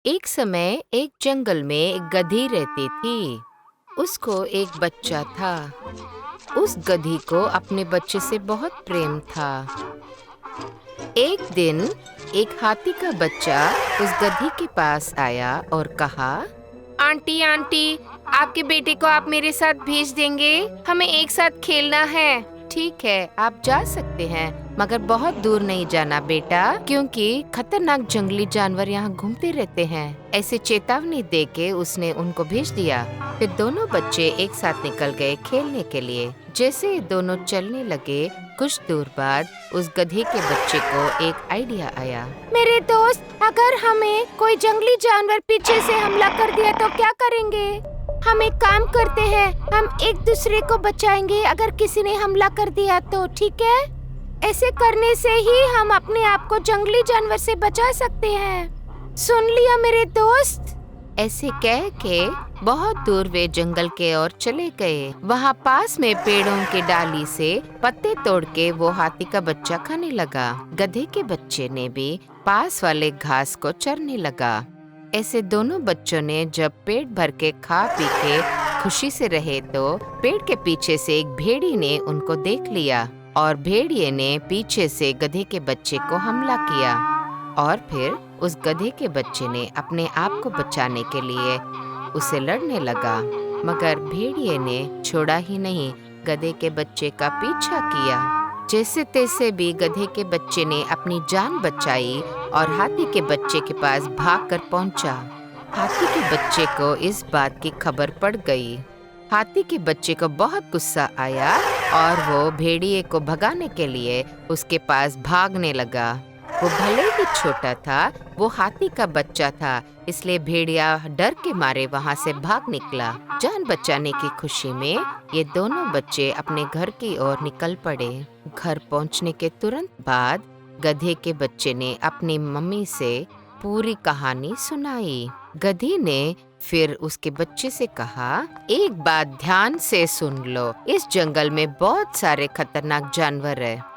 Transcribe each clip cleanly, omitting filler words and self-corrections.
एक समय एक जंगल में एक गधी रहती थी। उसको एक बच्चा था। उस गधी को अपने बच्चे से बहुत प्रेम था। एक दिन एक हाथी का बच्चा उस गधी के पास आया और कहा, आंटी आंटी, आपके बेटे को आप मेरे साथ भेज देंगे? हमें एक साथ खेलना है। ठीक है, आप जा सकते हैं, मगर बहुत दूर नहीं जाना बेटा, क्योंकि खतरनाक जंगली जानवर यहाँ घूमते रहते हैं। ऐसे चेतावनी देके उसने उनको भेज दिया। फिर दोनों बच्चे एक साथ निकल गए खेलने के लिए। जैसे दोनों चलने लगे, कुछ दूर बाद उस गधे के बच्चे को एक आइडिया आया। मेरे दोस्त, अगर हमें कोई जंगली जानवर पीछे से हमला कर दिया तो क्या करेंगे? हम एक काम करते हैं, हम एक दूसरे को बचाएंगे अगर किसी ने हमला कर दिया तो, ठीक है? ऐसे करने से ही हम अपने आप को जंगली जानवर से बचा सकते हैं। सुन लिया मेरे दोस्त? ऐसे कह के बहुत दूर वे जंगल के ओर चले गए। वहाँ पास में पेड़ों के डाली से पत्ते तोड़ के वो हाथी का बच्चा खाने लगा। गधे के बच्चे ने भी पास वाले घास को चरने लगा। ऐसे दोनों बच्चों ने जब पेट भर के खा पी के खुशी से रहे तो पेड़ के पीछे से एक भेड़ी ने उनको देख लिया और भेड़िए ने पीछे से गधे के बच्चे को हमला किया। और फिर उस गधे के बच्चे ने अपने आप को बचाने के लिए उसे लड़ने लगा, मगर भेड़िए ने छोड़ा ही नहीं, गधे के बच्चे का पीछा किया। जैसे तैसे भी गधे के बच्चे ने अपनी जान बचाई और हाथी के बच्चे के पास भागकर पहुंचा। हाथी के बच्चे को इस बात की खबर पड़ गई। हाथी के बच्चे को बहुत गुस्सा आया और वो भेड़िए को भगाने के लिए उसके पास भागने लगा। वो भले ही छोटा था, वो हाथी का बच्चा था, इसलिए भेड़िया डर के मारे वहाँ से भाग निकला। जान बचाने की खुशी में ये दोनों बच्चे अपने घर की ओर निकल पड़े। घर पहुँचने के तुरंत बाद गधे के बच्चे ने अपनी मम्मी से पूरी कहानी सुनाई। गधी ने फिर उसके बच्चे से कहा, एक बात ध्यान से सुन लो, इस जंगल में बहुत सारे खतरनाक जानवर है।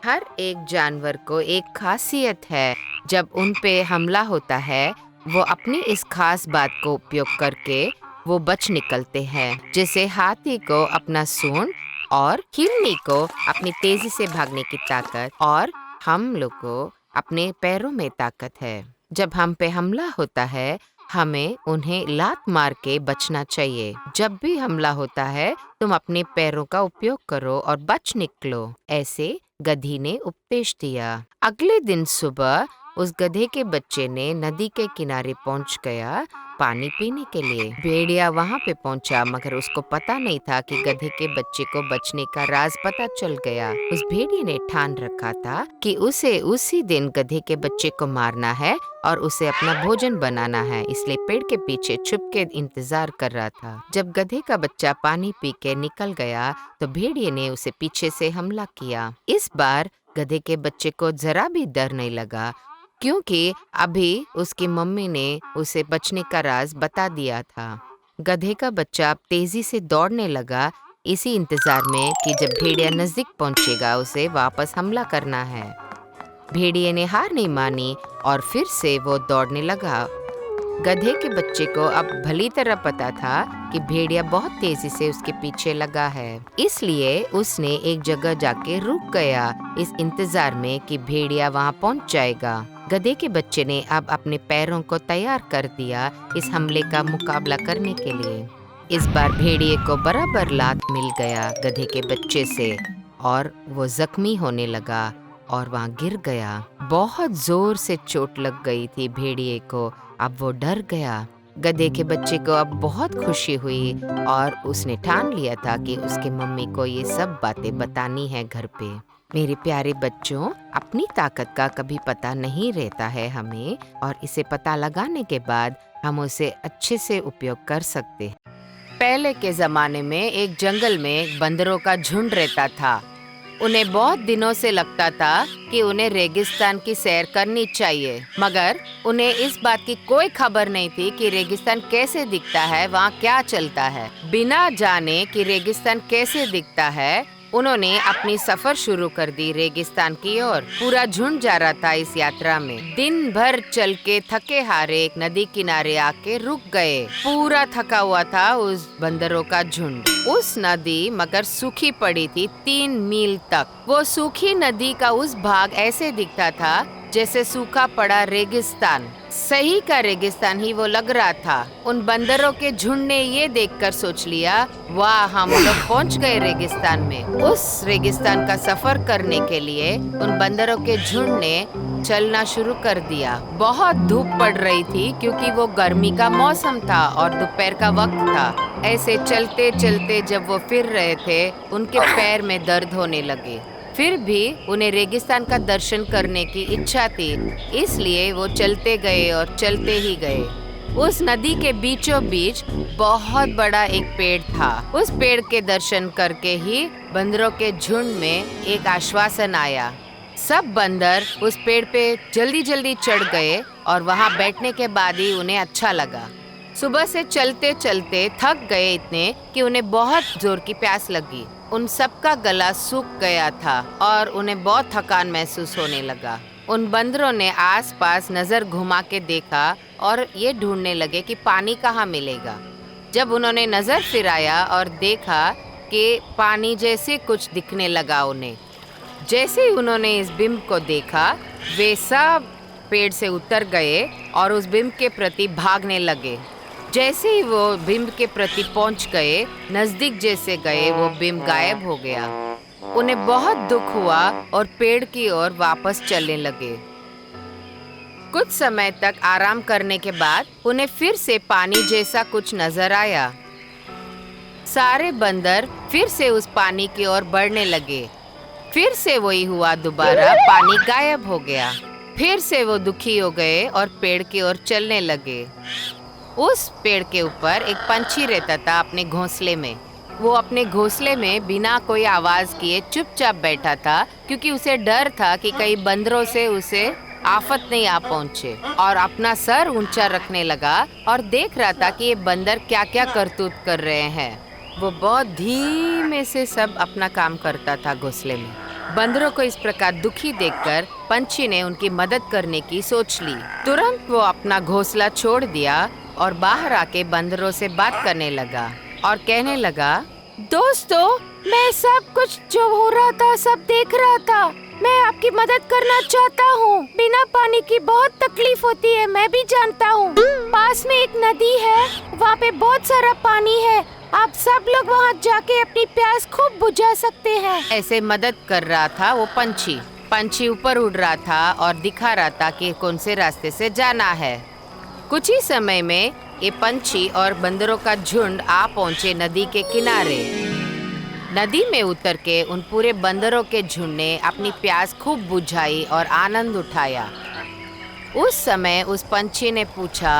हर एक जानवर को एक खासियत है। जब उन पे हमला होता है, वो अपनी इस खास बात को उपयोग करके वो बच निकलते हैं। जैसे हाथी को अपना सूंड और हिरनी को अपनी तेजी से भागने की ताकत, और हम लोग को अपने पैरों में ताकत है। जब हम पे हमला होता है, हमें उन्हें लात मार के बचना चाहिए। जब भी हमला होता है, तुम अपने पैरों का उपयोग करो और बच निकलो। ऐसे गधी ने उपदेश दिया। अगले दिन सुबह उस गधे के बच्चे ने नदी के किनारे पहुंच गया पानी पीने के लिए। भेड़िया वहां पे पहुंचा, मगर उसको पता नहीं था कि गधे के बच्चे को बचने का राज पता चल गया। उस भेड़िए ने ठान रखा था कि उसे उसी दिन गधे के बच्चे को मारना है और उसे अपना भोजन बनाना है, इसलिए पेड़ के पीछे छुप के इंतजार कर रहा था। जब गधे का बच्चा पानी पी के निकल गया तो भेड़िए ने उसे पीछे से हमला किया। इस बार गधे के बच्चे को जरा भी डर नहीं लगा, क्योंकि अभी उसकी मम्मी ने उसे बचने का राज बता दिया था। गधे का बच्चा अब तेजी से दौड़ने लगा, इसी इंतजार में कि जब भेड़िया नजदीक पहुंचेगा उसे वापस हमला करना है। भेड़िए ने हार नहीं मानी और फिर से वो दौड़ने लगा। गधे के बच्चे को अब भली तरह पता था कि भेड़िया बहुत तेजी से उसके पीछे लगा है, इसलिए उसने एक जगह जाके रुक गया, इस इंतजार में कि भेड़िया वहां पहुंच जाएगा। गधे के बच्चे ने अब अपने पैरों को तैयार कर दिया इस हमले का मुकाबला करने के लिए। इस बार भेड़िए को बराबर लात मिल गया गधे के बच्चे से और वो जख्मी होने लगा और वहाँ गिर गया। बहुत जोर से चोट लग गई थी भेड़िए को, अब वो डर गया। गधे के बच्चे को अब बहुत खुशी हुई और उसने ठान लिया था कि उसकी मम्मी को ये सब बातें बतानी है घर पे। मेरे प्यारे बच्चों, अपनी ताकत का कभी पता नहीं रहता है हमें, और इसे पता लगाने के बाद हम उसे अच्छे से उपयोग कर सकते हैं। पहले के जमाने में एक जंगल में बंदरों का झुंड रहता था। उन्हें बहुत दिनों से लगता था कि उन्हें रेगिस्तान की सैर करनी चाहिए, मगर उन्हें इस बात की कोई खबर नहीं थी कि रेगिस्तान कैसे दिखता है, वहाँ क्या चलता है। बिना जाने कि रेगिस्तान कैसे दिखता है, उन्होंने अपनी सफर शुरू कर दी रेगिस्तान की ओर। पूरा झुंड जा रहा था इस यात्रा में। दिन भर चल के थके हारे एक नदी किनारे आके रुक गए। पूरा थका हुआ था उस बंदरों का झुंड। उस नदी मगर सूखी पड़ी थी 3 मील तक। वो सूखी नदी का उस भाग ऐसे दिखता था जैसे सूखा पड़ा रेगिस्तान। सही का रेगिस्तान ही वो लग रहा था। उन बंदरों के झुंड ने ये देखकर सोच लिया, वाह, हम लोग पहुंच गए रेगिस्तान में। उस रेगिस्तान का सफर करने के लिए उन बंदरों के झुंड ने चलना शुरू कर दिया। बहुत धूप पड़ रही थी क्योंकि वो गर्मी का मौसम था और दोपहर का वक्त था। ऐसे चलते चलते जब वो फिर रहे थे, उनके पैर में दर्द होने लगे। फिर भी उन्हें रेगिस्तान का दर्शन करने की इच्छा थी, इसलिए वो चलते गए और चलते ही गए। उस नदी के बीचों बीच बहुत बड़ा एक पेड़ था। उस पेड़ के दर्शन करके ही बंदरों के झुंड में एक आश्वासन आया। सब बंदर उस पेड़ पे जल्दी जल्दी चढ़ गए और वहाँ बैठने के बाद ही उन्हें अच्छा लगा। सुबह से चलते चलते थक गए इतने कि उन्हें बहुत जोर की प्यास लगी। उन सबका गला सूख गया था और उन्हें बहुत थकान महसूस होने लगा। उन बंदरों ने आसपास नजर घुमा के देखा और ये ढूंढने लगे कि पानी कहाँ मिलेगा। जब उन्होंने नजर फिराया और देखा कि पानी जैसे कुछ दिखने लगा उन्हें। जैसे ही उन्होंने इस बिंब को देखा, वे सब पेड़ से उतर गए और उस बिंब के प्रति भागने लगे। जैसे ही वो बिंब के प्रति पहुंच गए, नजदीक जैसे गए, वो बिंब गायब हो गया। उन्हें बहुत दुख हुआ और पेड़ की ओर वापस चलने लगे। कुछ समय तक आराम करने के बाद उन्हें फिर से पानी जैसा कुछ नजर आया। सारे बंदर फिर से उस पानी की ओर बढ़ने लगे। फिर से वही हुआ, दोबारा पानी गायब हो गया। फिर से वो दुखी हो गए और पेड़ की ओर चलने लगे। उस पेड़ के ऊपर एक पंछी रहता था अपने घोंसले में। वो अपने घोंसले में बिना कोई आवाज किए चुपचाप बैठा था, क्योंकि उसे डर था कि कई बंदरों से उसे आफत नहीं आ पहुंचे। और अपना सर ऊंचा रखने लगा और देख रहा था कि ये बंदर क्या क्या करतूत कर रहे हैं। वो बहुत धीमे से सब अपना काम करता था घोंसले में। बंदरों को इस प्रकार दुखी देखकर पंछी ने उनकी मदद करने की सोच ली। तुरंत वो अपना घोंसला छोड़ दिया और बाहर आके बंदरों से बात करने लगा और कहने लगा, दोस्तों, मैं सब कुछ जो हो रहा था सब देख रहा था। मैं आपकी मदद करना चाहता हूँ। बिना पानी की बहुत तकलीफ होती है, मैं भी जानता हूँ। पास में एक नदी है, वहाँ पे बहुत सारा पानी है। आप सब लोग वहाँ जाके अपनी प्यास खूब बुझा सकते हैं। ऐसे मदद कर रहा था वो पंछी। पंछी ऊपर उड़ रहा था और दिखा रहा था कि कौन से रास्ते से जाना है। कुछ ही समय में ये पंछी और बंदरों का झुंड आ पहुँचे नदी के किनारे। नदी में उतर के उन पूरे बंदरों के झुंड ने अपनी प्यास खूब बुझाई और आनंद उठाया। उस समय उस पंछी ने पूछा,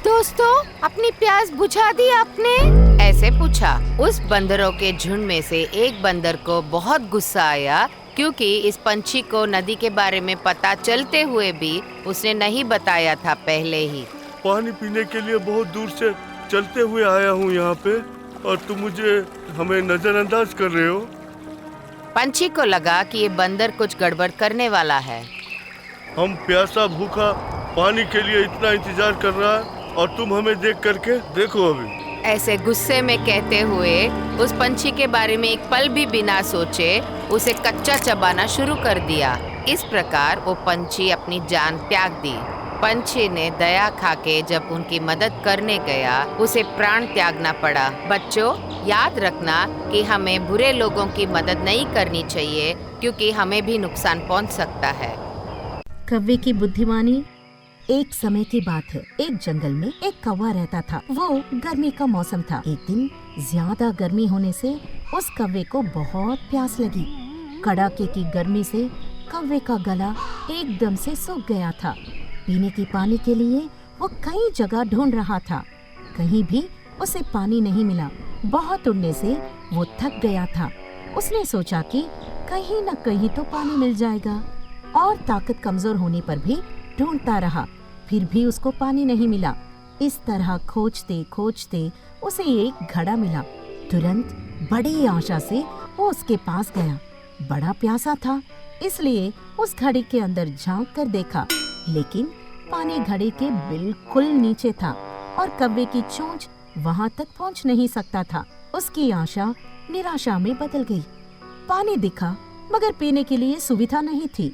दोस्तों, अपनी प्यास बुझा दी आपने? ऐसे पूछा। उस बंदरों के झुंड में से एक बंदर को बहुत गुस्सा आया, क्योंकि इस पंछी को नदी के बारे में पता चलते हुए भी उसने नहीं बताया था पहले ही। पानी पीने के लिए बहुत दूर से चलते हुए आया हूँ यहाँ पे, और तुम हमें नजरअंदाज कर रहे हो। पंछी को लगा कि ये बंदर कुछ गड़बड़ करने वाला है। हम प्यासा भूखा पानी के लिए इतना इंतजार कर रहा है और तुम हमें देख करके देखो अभी। ऐसे गुस्से में कहते हुए उस पंछी के बारे में एक पल भी बिना सोचे उसे कच्चा चबाना शुरू कर दिया। इस प्रकार वो पंछी अपनी जान त्याग दी। पंछी ने दया खाके जब उनकी मदद करने गया, उसे प्राण त्यागना पड़ा। बच्चों, याद रखना कि हमें बुरे लोगों की मदद नहीं करनी चाहिए, क्योंकि हमें भी नुकसान पहुंच सकता है। कौवे की बुद्धिमानी। एक समय की बात है, एक जंगल में एक कौवा रहता था। वो गर्मी का मौसम था। एक दिन ज्यादा गर्मी होने से उस कौवे को बहुत प्यास लगी। कड़ाके की गर्मी से कौवे का गला एकदम से सूख गया था। पीने की पानी के लिए वो कई जगह ढूंढ रहा था, कहीं भी उसे पानी नहीं मिला। बहुत उड़ने से वो थक गया था। उसने सोचा कि कहीं न कहीं तो पानी मिल जाएगा, और ताकत कमजोर होने पर भी ढूंढता रहा। फिर भी उसको पानी नहीं मिला। इस तरह खोजते खोजते उसे एक घड़ा मिला। तुरंत बड़ी आशा से वो उसके पास गया। बड़ा प्यासा था, इसलिए उस घड़े के अंदर झांक कर देखा, लेकिन पानी घड़े के बिल्कुल नीचे था और कौवे की चोंच वहाँ तक पहुँच नहीं सकता था। उसकी आशा निराशा में बदल गई। पानी दिखा, मगर पीने के लिए सुविधा नहीं थी।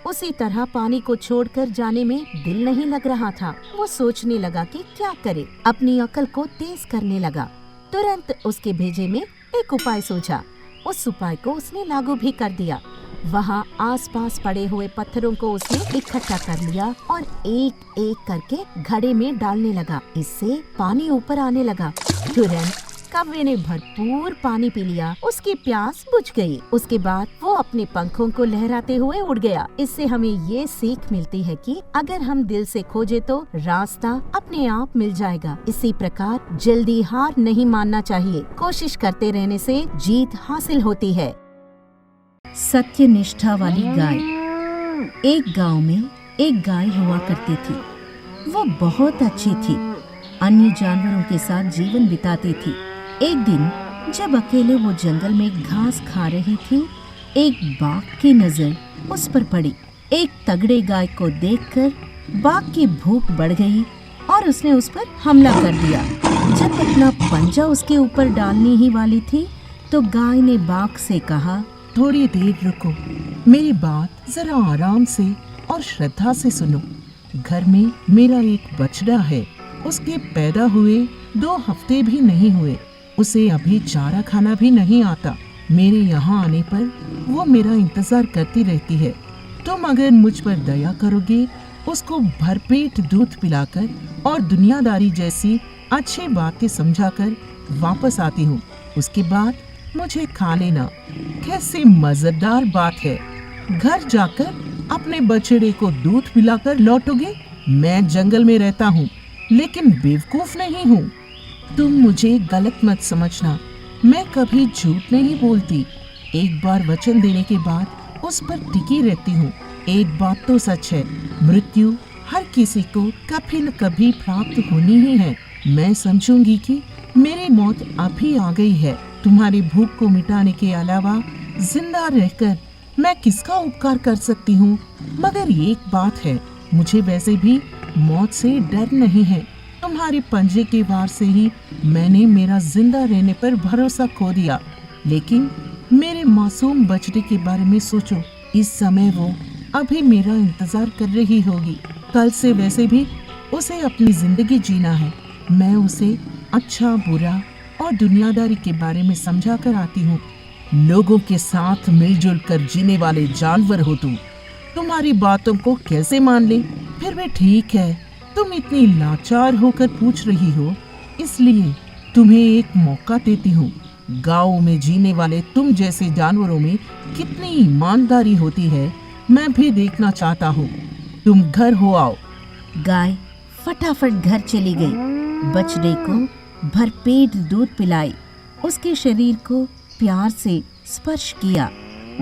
उसी तरह पानी को छोड़कर जाने में दिल नहीं लग रहा था। वो सोचने लगा कि क्या करे। अपनी अकल को तेज करने लगा। तुरंत उसके भेजे में एक उपाय सूझा। उस उपाय को उसने लागू भी कर दिया। वहाँ आसपास पड़े हुए पत्थरों को उसने इकट्ठा कर लिया और एक एक करके घड़े में डालने लगा। इससे पानी ऊपर आने लगा। तुरंत कौवे ने भरपूर पानी पी लिया। उसकी प्यास बुझ गई। उसके बाद वो अपने पंखों को लहराते हुए उड़ गया। इससे हमें ये सीख मिलती है कि अगर हम दिल से खोजे तो रास्ता अपने आप मिल जाएगा। इसी प्रकार जल्दी हार नहीं मानना चाहिए। कोशिश करते रहने से जीत हासिल होती है। सत्य निष्ठा वाली गाय। एक गांव में एक गाय हुआ करती थी। वो बहुत अच्छी थी। अन्य जानवरों के साथ जीवन बिताती थी। एक दिन जब अकेले वो जंगल में घास खा रही थी, एक बाघ की नजर उस पर पड़ी। एक तगड़े गाय को देखकर बाघ की भूख बढ़ गई और उसने उस पर हमला कर दिया। जब अपना पंजा उसके ऊपर डालने ही वाली थी तो गाय ने बाघ से कहा, थोड़ी देर रुको, मेरी बात जरा आराम से और श्रद्धा से सुनो। घर में मेरा एक बछड़ा है। उसके पैदा हुए 2 हफ्ते भी नहीं हुए। उसे अभी चारा खाना भी नहीं आता। मेरे यहाँ आने पर वो मेरा इंतजार करती रहती है। तुम अगर मुझ पर दया करोगे, उसको भरपेट दूध पिलाकर और दुनियादारी जैसी अच्छी बातें समझाकर वापस आती हूँ। उसके बाद मुझे खा लेना। कैसी मजेदार बात है। घर जाकर अपने बछड़े को दूध पिलाकर लौटोगे। मैं जंगल में रहता हूँ, लेकिन बेवकूफ नहीं हूँ। तुम मुझे गलत मत समझना। मैं कभी झूठ नहीं बोलती। एक बार वचन देने के बाद उस पर टिकी रहती हूँ। एक बात तो सच है, मृत्यु हर किसी को कभी न कभी प्राप्त होनी ही है। मैं समझूंगी कि मेरी मौत अभी आ गई है। तुम्हारी भूख को मिटाने के अलावा जिंदा रहकर मैं किसका उपकार कर सकती हूँ? मगर एक बात है, मुझे वैसे भी मौत से डर नहीं है। तुम्हारे पंजे के वार से ही मैंने मेरा जिंदा रहने पर भरोसा खो दिया। लेकिन मेरे मासूम बछड़े के बारे में सोचो। इस समय वो अभी मेरा इंतजार कर रही होगी। कल से वैसे भी उसे अपनी जिंदगी जीना है। मैं उसे अच्छा बुरा और दुनियादारी के बारे में समझा कर आती हूँ। लोगों के साथ मिलजुल कर जीने वाले जानवर हो तुम। तुम्हारी बातों को कैसे मान ले? फिर भी ठीक है, तुम इतनी लाचार होकर पूछ रही हो, इसलिए तुम्हें एक मौका देती हूँ। गाँव में जीने वाले तुम जैसे जानवरों में कितनी ईमानदारी होती है, मैं भी देखना चाहता हूँ। तुम घर हो आओ। गाय फटाफट घर चली गई। बछड़े को भरपेट दूध पिलाई। उसके शरीर को प्यार से स्पर्श किया।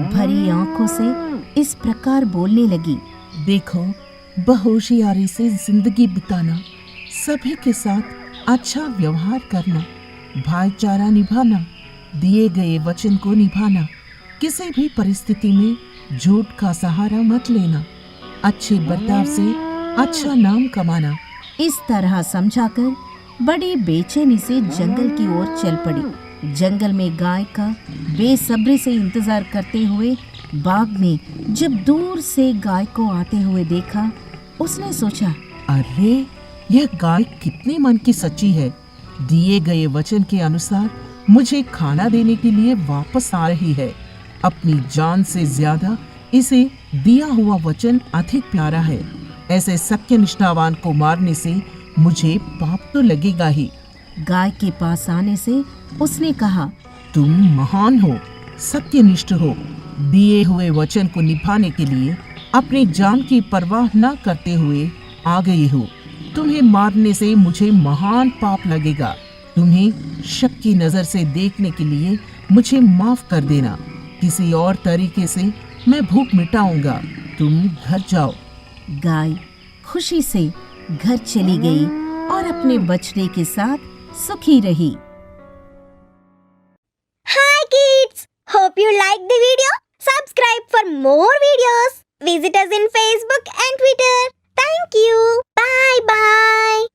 भरी आंखों से इस प्रकार बोलने लगी, देखो, बहुशियारी से जिंदगी बिताना, सभी के साथ अच्छा व्यवहार करना, भाईचारा निभाना, दिए गए वचन को निभाना, किसी भी परिस्थिति में झूठ का सहारा मत लेना, अच्छे बर्ताव से अच्छा नाम कमाना। इस तरह समझाकर बड़ी बेचैनी से जंगल की ओर चल पड़ी। जंगल में गाय का बेसब्री से इंतजार करते हुए बाघ ने जब दूर से गाय को आते हुए देखा, उसने सोचा, अरे यह गाय कितनी मन की सच्ची है। दिए गए वचन के अनुसार मुझे खाना देने के लिए वापस आ रही है। अपनी जान से ज्यादा इसे दिया हुआ वचन अधिक प्यारा है। ऐसे सत्यनिष्ठावान को मारने से मुझे पाप तो लगेगा ही। गाय के पास आने से उसने कहा, तुम महान हो, सत्यनिष्ठ हो। दिए हुए वचन को निभाने के लिए अपनी जान की परवाह न करते हुए आ गई हो। तुम्हें मारने से मुझे महान पाप लगेगा। तुम्हें शक की नजर से देखने के लिए मुझे माफ कर देना। किसी और तरीके से मैं भूख मिटाऊंगा। तुम घर जाओ। गाय खुशी से घर चली गई और अपने बछड़े के साथ सुखी रही। Hi kids! Hope you like the video, subscribe for more videos. Visit us in Facebook and Twitter. Thank you. Bye bye.